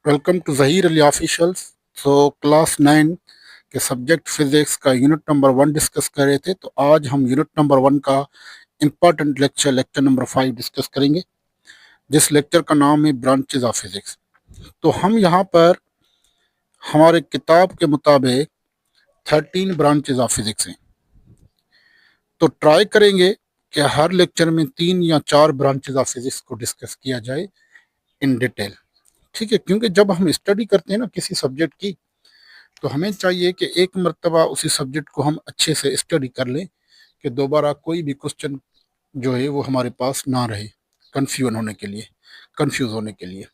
Welcome to Zaheer Ali officials. Class 9 के subject physics का unit number 1 discuss कर रहे थे। तो आज हम यूनिट नंबर 1 का इम्पॉर्टेंट लेक्चर नंबर 5 डिस्कस करेंगे, जिस लेक्चर का नाम है ब्रांचेज ऑफ फिजिक्स। तो हम यहाँ पर हमारे किताब के मुताबिक 13 ब्रांचेज ऑफ फिजिक्स हैं। तो ट्राई करेंगे कि हर लेक्चर में 3 या 4 ब्रांचेज ऑफ फिजिक्स को डिस्कस किया जाए इन डिटेल। ठीक है, क्योंकि जब हम स्टडी करते हैं ना किसी सब्जेक्ट की, तो हमें चाहिए कि एक मर्तबा उसी सब्जेक्ट को हम अच्छे से स्टडी कर लें कि दोबारा कोई भी क्वेश्चन जो है वो हमारे पास ना रहे कंफ्यूज होने के लिए।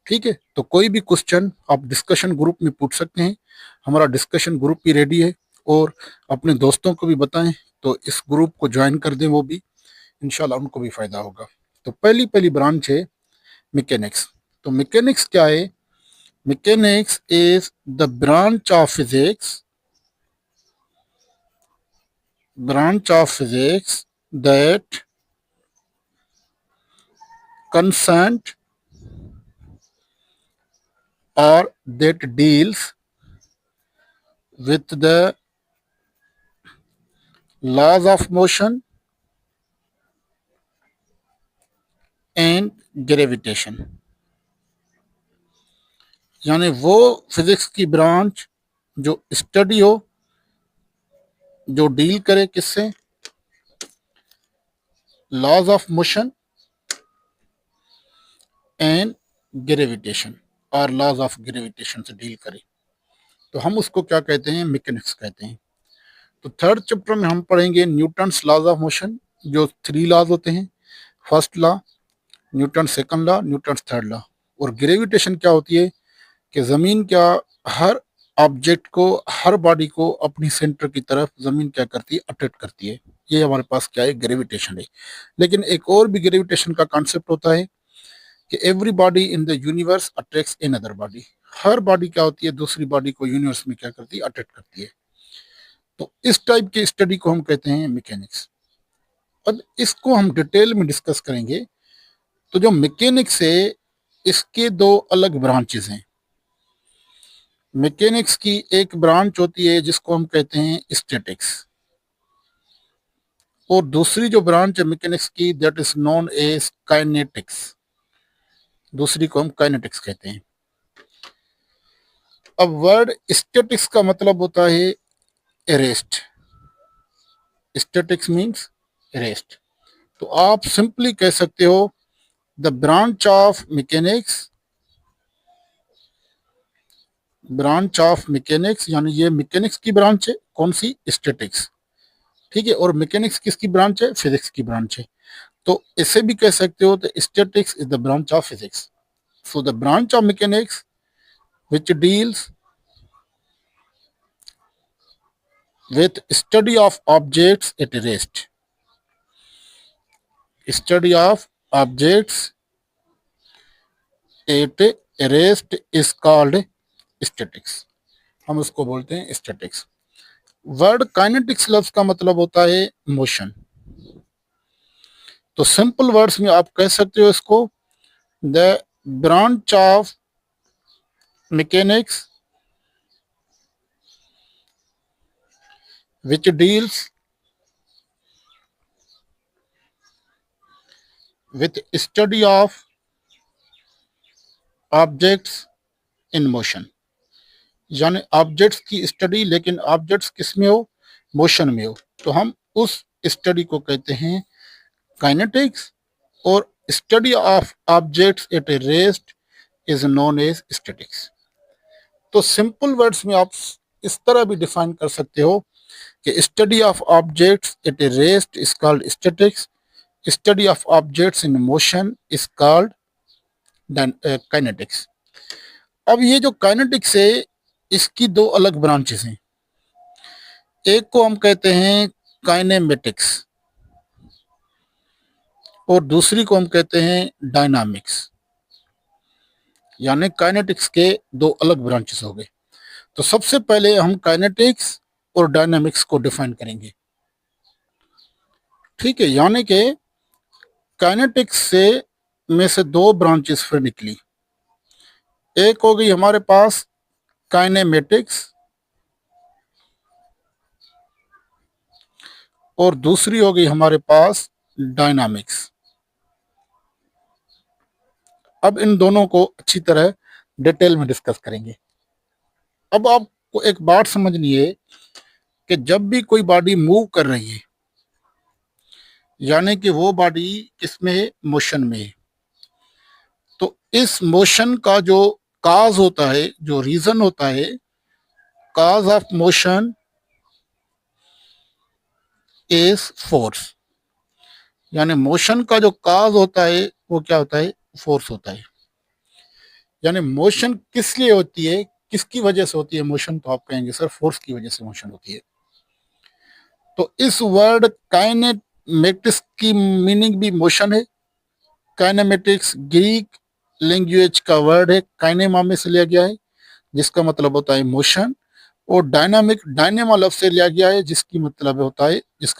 ठीक है, तो कोई भी क्वेश्चन आप डिस्कशन ग्रुप में पूछ सकते हैं। हमारा डिस्कशन ग्रुप भी रेडी है, और अपने दोस्तों को भी बताएं तो इस ग्रुप को ज्वाइन कर दें, वो भी इंशाल्लाह उनको भी फ़ायदा होगा। तो पहली पहली ब्रांच है मैकेनिक्स। तो मैकेनिक्स क्या है? Mechanics is the branch of physics that concerned or that deals with the laws of motion and gravitation। यानी वो फिजिक्स की ब्रांच जो स्टडी हो, जो डील करे किससे? Laws of motion and gravitation, और लॉज ऑफ ग्रेविटेशन से डील करे, तो हम उसको क्या कहते हैं? मैकेनिक्स कहते हैं। तो थर्ड चैप्टर में हम पढ़ेंगे न्यूटन्स लॉज ऑफ मोशन, जो 3 लॉज होते हैं। First law, Newton second law, Newton third law. और ग्रेविटेशन क्या होती है कि ज़मीन क्या हर ऑब्जेक्ट को, हर बॉडी को अपनी सेंटर की तरफ ज़मीन क्या करती है? अट्रैक्ट करती है। ये हमारे पास क्या है? ग्रेविटेशन है। लेकिन एक और भी ग्रेविटेशन का कॉन्सेप्ट होता है कि every body in the universe attracts in other body. Her body क्या होती है? दूसरी बॉडी को यूनिवर्स में क्या करती है? अट्रैक्ट करती है। तो इस टाइप की स्टडी को हम कहते हैं मैकेनिक्स। अब इसको हम डिटेल में डिस्कस करेंगे। तो जो मैकेनिक्स है, इसके 2 अलग ब्रांचेस हैं। मैकेनिक्स की एक ब्रांच होती है जिसको हम कहते हैं स्टैटिक्स, और दूसरी जो ब्रांच है मैकेनिक्स की, that is known as kinetics. दूसरी को हम काइनेटिक्स कहते हैं। अब वर्ड स्टैटिक्स का मतलब होता है रेस्ट। Statics means rest. तो आप सिंपली कह सकते हो द ब्रांच ऑफ मैकेनिक्स, यानी ये मैकेनिक्स की ब्रांच है। कौन सी? स्टैटिक्स। ठीक है, और मैकेनिक्स किसकी ब्रांच है? फिजिक्स की ब्रांच है। तो इसे भी कह सकते हो, तो statics is the branch of physics. So the branch of mechanics which deals with study of objects at rest. Study of objects at rest is called statics। हम उसको बोलते हैं स्टैटिक्स। वर्ड काइनेटिक्स लफ्ज का मतलब होता है मोशन। तो सिंपल वर्ड्स में आप कह सकते हो इसको the branch of mechanics which deals with study of objects in motion। यानी ऑब्जेक्ट्स की स्टडी, लेकिन ऑब्जेक्ट्स किस में हो? मोशन में हो। तो हम उस स्टडी को कहते हैं काइनेटिक्स, और study of objects at a rest is known as statics. तो सिंपल वर्ड्स में आप इस तरह भी डिफाइन कर सकते हो कि study of objects at a rest is called statics, study of objects in motion is called kinetics. अब ये जो काइनेटिक्स है, इसकी 2 अलग ब्रांचेस हैं। एक को हम कहते हैं काइनेमेटिक्स, और दूसरी को हम कहते हैं डायनामिक्स। यानी काइनेटिक्स के 2 अलग ब्रांचेस हो गए। तो सबसे पहले हम काइनेटिक्स और डायनामिक्स को डिफाइन करेंगे। ठीक है, यानी कि काइनेटिक्स से में से 2 ब्रांचेस फिर निकली। एक हो गई हमारे पास काइनेमेटिक्स और दूसरी हो गई हमारे पास डायनामिक्स। अब इन दोनों को अच्छी तरह डिटेल में डिस्कस करेंगे। अब आपको एक बात समझनी है कि जब भी कोई बॉडी मूव कर रही है, यानी कि वो बॉडी किसमें है, मोशन में है, तो इस मोशन का जो काज होता है, जो रीजन होता है, cause of motion is force. यानी मोशन का जो काज होता है वो क्या होता है, फोर्स होता है। यानी मोशन किस लिए होती है, किसकी वजह से होती है मोशन, तो आप कहेंगे सर फोर्स की वजह से मोशन होती है। तो इस वर्ड काइनेमेटिक्स की मीनिंग भी मोशन है। काइनेमेटिक्स ग्रीक लैंग्वेज का वर्ड है, काइनेमा में से लिया गया है, जिसका मतलब होता है मोशन। और डायनामिक डायनेमा लफ्ज से लिया गया है, जिसका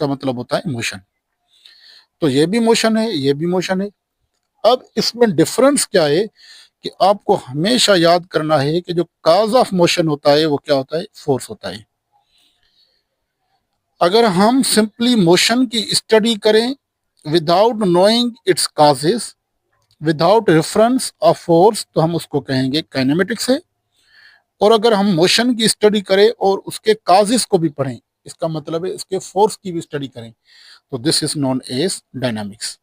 मतलब होता है मोशन। तो ये भी मोशन है, ये भी मोशन है। अब इसमें डिफरेंस क्या है कि आपको हमेशा याद करना है कि जो काज ऑफ मोशन होता है वो क्या होता है, फोर्स होता है। अगर हम सिंपली मोशन की स्टडी करें without knowing its causes, without reference of force, तो हम उसको कहेंगे काइनेमेटिक्स है। और अगर हम मोशन की स्टडी करें और उसके काजेस को भी पढ़ें, इसका मतलब है इसके फोर्स की भी स्टडी करें, तो this is known as dynamics.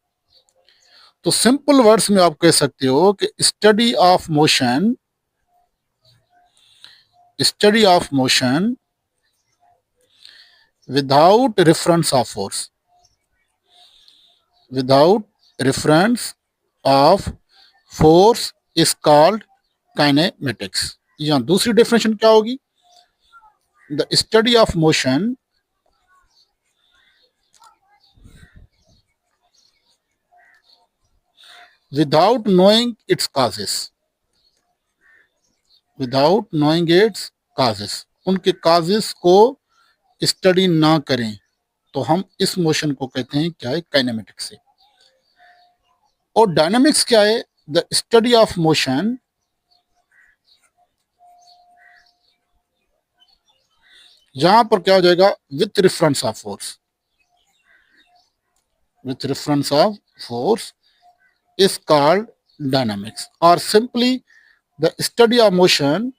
तो सिंपल वर्ड्स में आप कह सकते हो कि study of motion without reference of force, without reference of force is called kinematics. या दूसरी डेफिनेशन क्या होगी, the study of motion without knowing its causes, without knowing its causes, उनके काजेस को स्टडी ना करें, तो हम इस मोशन को कहते हैं क्या है, काइनेमेटिक्स से। और डायनामिक्स क्या है, द स्टडी ऑफ मोशन यहां पर क्या हो जाएगा, with reference of force, with reference of force is called dynamics. और simply the study of motion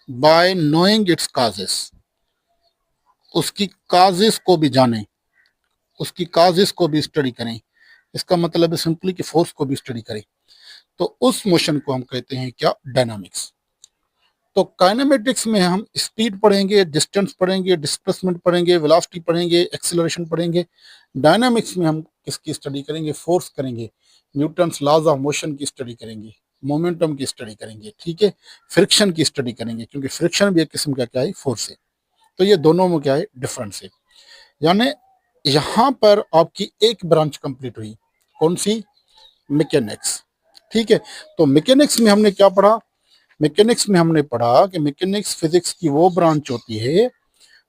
by knowing its causes, उसकी काजेस को भी जानें, उसकी काजेस को भी स्टडी करें। इसका मतलब है सिंपली कि फोर्स को भी स्टडी करें, तो उस मोशन को हम कहते हैं क्या, डायनामिक्स। तो काइनेमेटिक्स में हम स्पीड पढ़ेंगे, डिस्टेंस पढ़ेंगे, डिस्प्लेसमेंट पढ़ेंगे, वेलोसिटी पढ़ेंगे, एक्सेलरेशन पढ़ेंगे। डायनामिक्स में हम किसकी स्टडी करेंगे, फोर्स करेंगे, न्यूटन्स लॉज ऑफ मोशन की स्टडी करेंगे, मोमेंटम की स्टडी करेंगे, ठीक है, फ्रिक्शन की स्टडी करेंगे, क्योंकि फ्रिक्शन भी एक किस्म का क्या है, फोर्स है। तो ये दोनों में क्या है, डिफरेंस है। यानी यहाँ पर आपकी एक ब्रांच कंप्लीट हुई, कौन सी, मैकेनिक्स। ठीक है, तो मैकेनिक्स में हमने क्या पढ़ा, मैकेनिक्स में हमने पढ़ा कि मैकेनिक्स फिजिक्स की वो ब्रांच होती है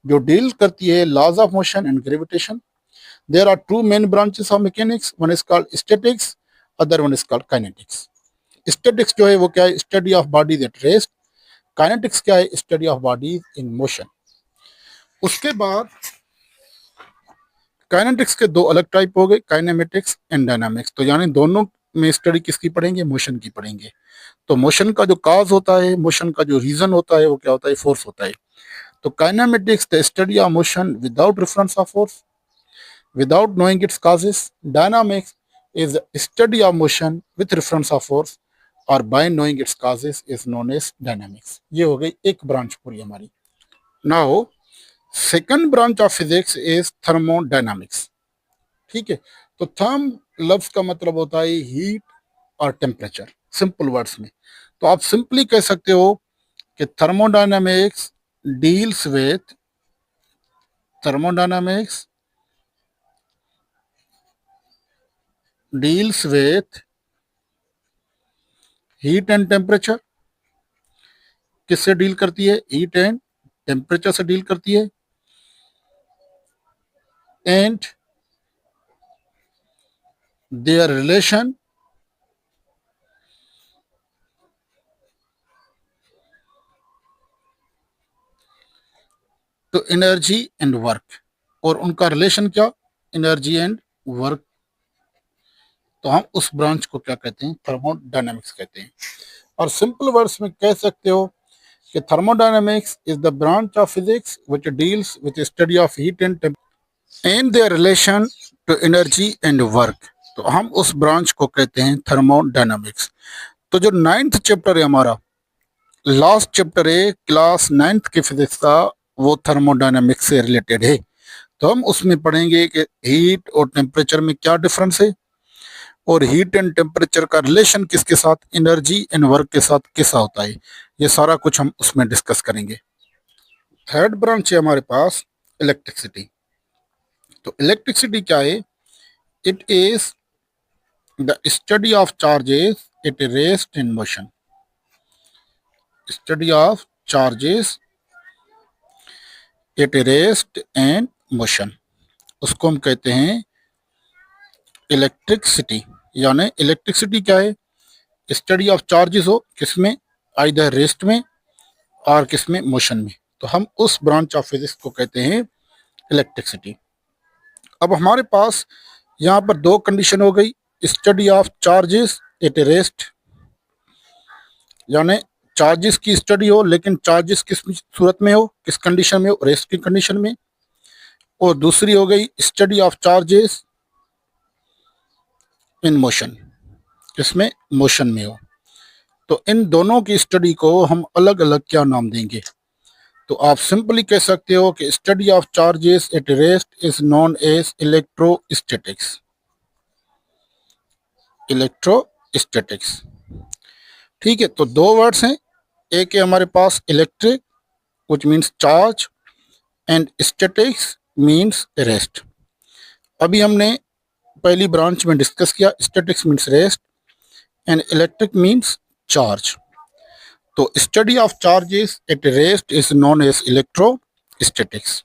जो डील करती है laws of motion and gravitation. There are two main branches of mechanics, one is called statics, other one is called kinetics. Statics जो है वो क्या है, study of bodies at rest. Kinetics क्या है, study of bodies in motion. उसके बाद kinetics के दो अलग टाइप हो गए, काइनेमेटिक्स एंड डायनामिक्स। तो यानी दोनों में स्टडी किसकी पढ़ेंगे, मोशन की पढ़ेंगे। तो मोशन का जो काज होता है, मोशन का जो रीजन होता है वो क्या होता है, फोर्स होता है। तो kinematics the study of motion without reference of force, without knowing its causes. Dynamics is the study of motion with reference of force, और by knowing its causes is known as dynamics. ये हो गई एक branch पूरी हमारी। Now second branch of physics is thermodynamics. ठीक है, तो थर्म लफ्ज का मतलब होता है हीट और टेम्परेचर, सिंपल वर्ड्स में। तो आप सिंपली कह सकते हो कि thermodynamics deals with thermodynamics deals with heat and temperature. किससे डील करती है, हीट एंड टेम्परेचर से डील करती है। And their relation to energy and work, और उनका रिलेशन क्या, एनर्जी एंड वर्क। तो हम उस ब्रांच को क्या कहते हैं, थर्मोडायनेमिक्स कहते हैं। और सिंपल वर्ड्स में कह सकते हो कि thermodynamics is the branch of physics which deals with study of heat and their relation to energy and work. तो हम उस ब्रांच को कहते हैं थर्मोडायनेमिक्स। तो जो 9th चैप्टर है हमारा, लास्ट चैप्टर है क्लास 9th की फिजिक्स का, वो थर्मोडायनेमिक्स से रिलेटेड है। तो हम उसमें पढ़ेंगे कि हीट और टेम्परेचर में क्या डिफरेंस है, और हीट एंड टेम्परेचर का रिलेशन किसके साथ, एनर्जी एंड वर्क के साथ कैसा होता है, ये सारा कुछ हम उसमें डिस्कस करेंगे। थर्ड ब्रांच है हमारे पास इलेक्ट्रिसिटी। तो इलेक्ट्रिसिटी क्या है, it is the study of charges at rest in motion. Study of charges at rest and motion, उसको हम कहते हैं इलेक्ट्रिसिटी। यानी इलेक्ट्रिसिटी क्या है, स्टडी ऑफ चार्जेस हो किसमें, आइदर रेस्ट में और किसमें, मोशन में। तो हम उस ब्रांच ऑफ फिजिक्स को कहते हैं इलेक्ट्रिसिटी। अब हमारे पास यहाँ पर दो कंडीशन हो गई, study of charges at rest, यानी चार्जेस की स्टडी हो, लेकिन चार्जेस किस सूरत में हो, किस कंडीशन में हो, रेस्ट की कंडीशन में। और दूसरी हो गई study of charges in motion, जिसमें मोशन में हो। तो इन दोनों की स्टडी को हम अलग अलग क्या नाम देंगे, तो आप सिंपली कह सकते हो कि study of charges at rest is known as electrostatics. Electrostatics, ठीक है। तो दो वर्ड्स हैं, एक है हमारे पास electric which means charge, and statics means rest. अभी हमने पहली ब्रांच में डिस्कस किया, statics means rest and electric means charge. तो study of charges at rest is known as electrostatics,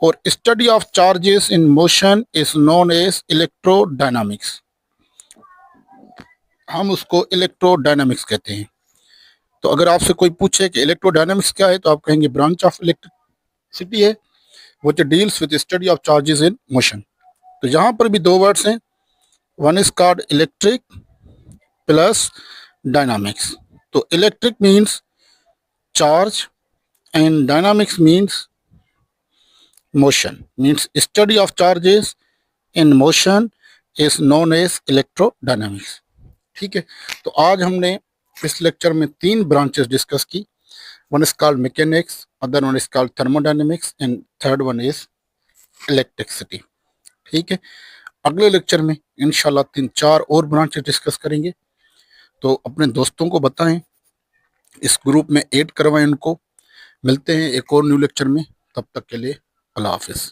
और study of charges in motion is known as electrodynamics. हम उसको electrodynamics कहते हैं। तो अगर आपसे कोई पूछे कि इलेक्ट्रोडायनामिक्स क्या है, तो आप कहेंगे ब्रांच ऑफ इलेक्ट्रिसिटी है which deals with study of charges in motion. तो यहाँ पर भी दो वर्ड्स हैं, one is called electric plus dynamics. तो electric means charge and dynamics means motion, means study of charges in motion is known as electrodynamics. ठीक है। तो आज हमने इस लेक्चर में तीन ब्रांचेस डिस्कस की, one is called mechanics, other one is called thermodynamics and third one is electricity. ठीक है। अगले लेक्चर में इंशाल्लाह 3-4 और ब्रांचेस डिस्कस करेंगे। तो अपने दोस्तों को बताएं, इस ग्रुप में ऐड करवाएं उनको। मिलते हैं एक और न्यू लेक्चर में, तब तक के लिए अल्लाह हाफिज़।